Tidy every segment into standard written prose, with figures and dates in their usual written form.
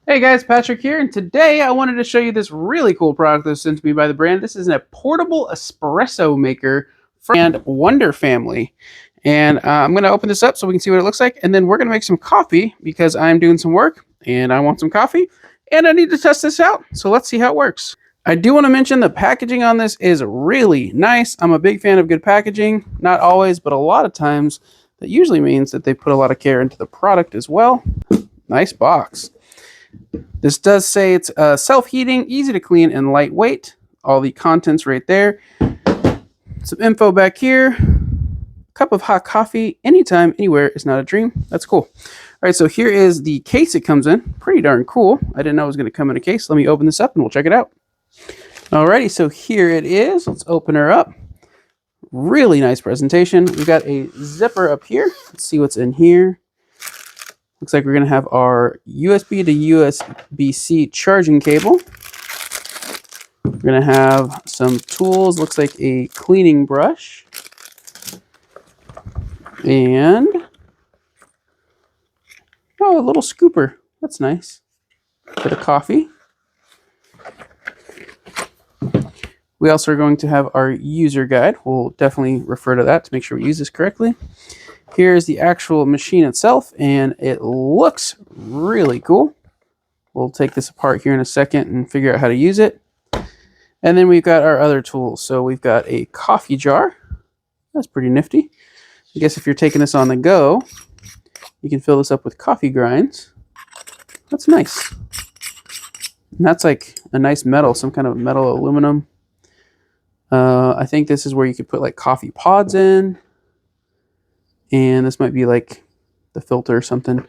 Hey guys, Patrick here, and today I wanted to show you this really cool product that was sent to me by the brand. This is a portable espresso maker from and Wonder Family. And I'm going to open this up so we can see what it looks like, and then we're going to make some coffee because I'm doing some work and I want some coffee and I need to test this out. So let's see how it works. I do want to mention the packaging on this is really nice. I'm a big fan of good packaging. Not always, but a lot of times that usually means that they put a lot of care into the product as well. Nice box. This does say it's self-heating, easy to clean, and lightweight. All the contents right there. Some info back here. Cup of hot coffee anytime, anywhere is not a dream. That's cool. All right, so here is the case it comes in. Pretty darn cool. I didn't know it was going to come in a case. Let me open this up and we'll check it out. Alrighty, so here it is. Let's open her up. Really nice presentation. We've got a zipper up here. Let's see what's in here. Looks like we're going to have our USB to USB-C charging cable. We're going to have some tools. Looks like a cleaning brush. And, oh, a little scooper. That's nice. Bit of coffee. We also are going to have our user guide. We'll definitely refer to that to make sure we use this correctly. Here's the actual machine itself, and it looks really cool. We'll take this apart here in a second and figure out how to use it. And then we've got our other tools. So we've got a coffee jar. That's pretty nifty. I guess if you're taking this on the go, you can fill this up with coffee grinds. That's nice. And that's like a nice metal, some kind of metal aluminum. I think this is where you could put like coffee pods in. And this might be like the filter or something. So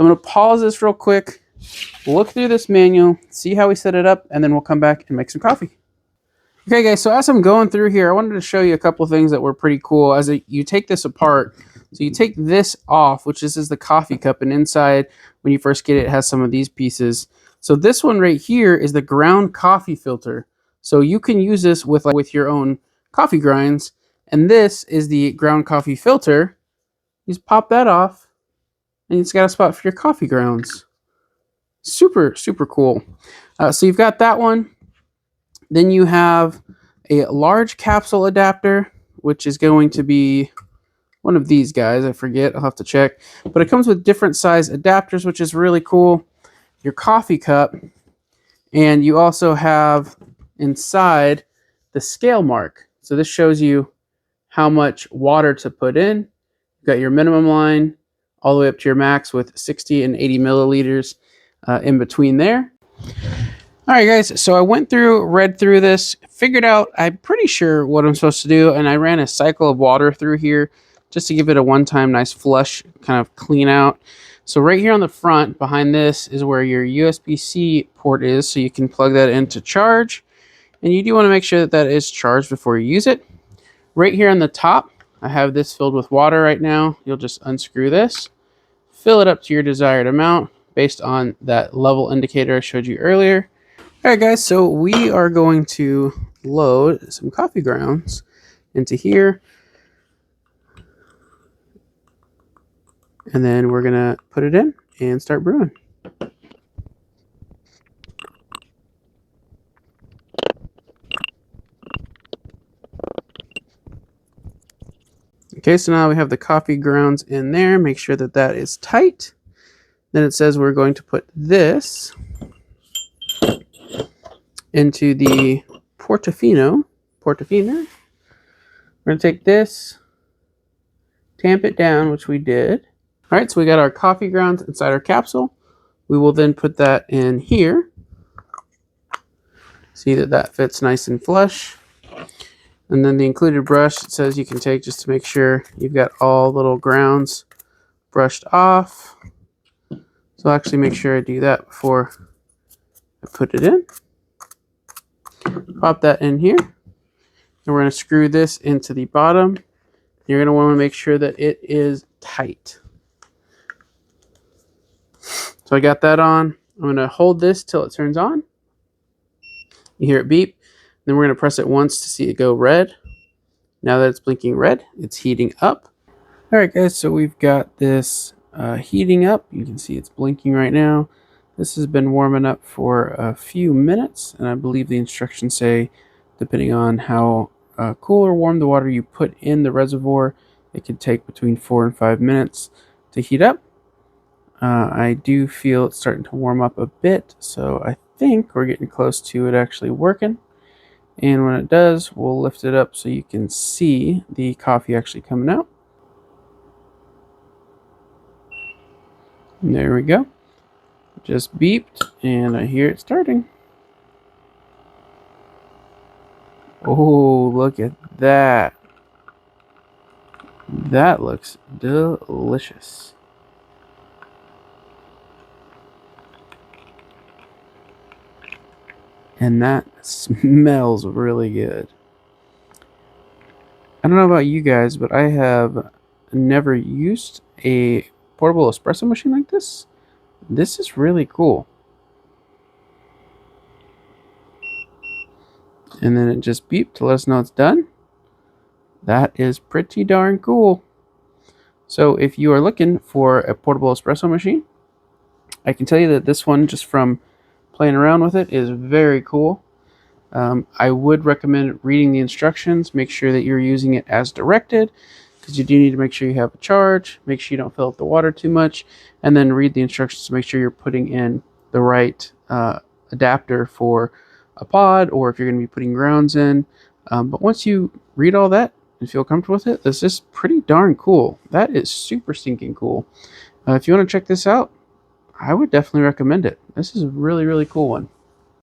I'm going to pause this real quick, look through this manual, see how we set it up, and then we'll come back and make some coffee. Okay guys, so as I'm going through here, I wanted to show you a couple of things that were pretty cool as you take this apart. So you take this off, which this is the coffee cup, and inside, when you first get it, it has some of these pieces. So this one right here is the ground coffee filter. So you can use this with your own coffee grinds, and this is the ground coffee filter. You just pop that off, and it's got a spot for your coffee grounds. Super, super cool. So you've got that one. Then you have a large capsule adapter, which is going to be one of these guys. I forget. I'll have to check. But it comes with different size adapters, which is really cool. Your coffee cup. And you also have inside the scale mark. So this shows you how much water to put in. You've got your minimum line all the way up to your max with 60 and 80 milliliters in between there. All right, guys, so I read through this, figured out, I'm pretty sure what I'm supposed to do, and I ran a cycle of water through here just to give it a one-time nice flush, kind of clean out. So right here on the front, behind this, is where your USB-C port is, so you can plug that in to charge. And you do want to make sure that that is charged before you use it. Right here on the top, I have this filled with water right now. You'll just unscrew this, fill it up to your desired amount based on that level indicator I showed you earlier. All right, guys, so we are going to load some coffee grounds into here. And then we're going to put it in and start brewing. Okay, so now we have the coffee grounds in there. Make sure that that is tight. Then it says we're going to put this into the portafino. We're going to take this, tamp it down, which we did. All right, so we got our coffee grounds inside our capsule. We will then put that in here. See that that fits nice and flush. And then the included brush, it says you can take just to make sure you've got all little grounds brushed off. So I'll actually make sure I do that before I put it in. Pop that in here. And we're going to screw this into the bottom. You're going to want to make sure that it is tight. So I got that on. I'm going to hold this till it turns on. You hear it beep. Then we're going to press it once to see it go red. Now that it's blinking red, it's heating up. All right, guys, so we've got this heating up. You can see it's blinking right now. This has been warming up for a few minutes, and I believe the instructions say, depending on how cool or warm the water you put in the reservoir, it could take between 4 and 5 minutes to heat up. I do feel it's starting to warm up a bit, so I think we're getting close to it actually working. And when it does, we'll lift it up so you can see the coffee actually coming out. And there we go. Just beeped, and I hear it starting. Oh, look at that. That looks delicious. And that smells really good. I don't know about you guys, but I have never used a portable espresso machine like this. This is really cool. And then it just beeped to let us know it's done. That is pretty darn cool. So if you are looking for a portable espresso machine, I can tell you that this one, just from playing around with it, is very cool. I would recommend reading the instructions. Make sure that you're using it as directed, because you do need to make sure you have a charge. Make sure you don't fill up the water too much, and then read the instructions to make sure you're putting in the right adapter for a pod, or if you're going to be putting grounds in. But once you read all that and feel comfortable with it, this is pretty darn cool. That is super stinking cool. If you want to check this out, I would definitely recommend it. This is a really, really cool one.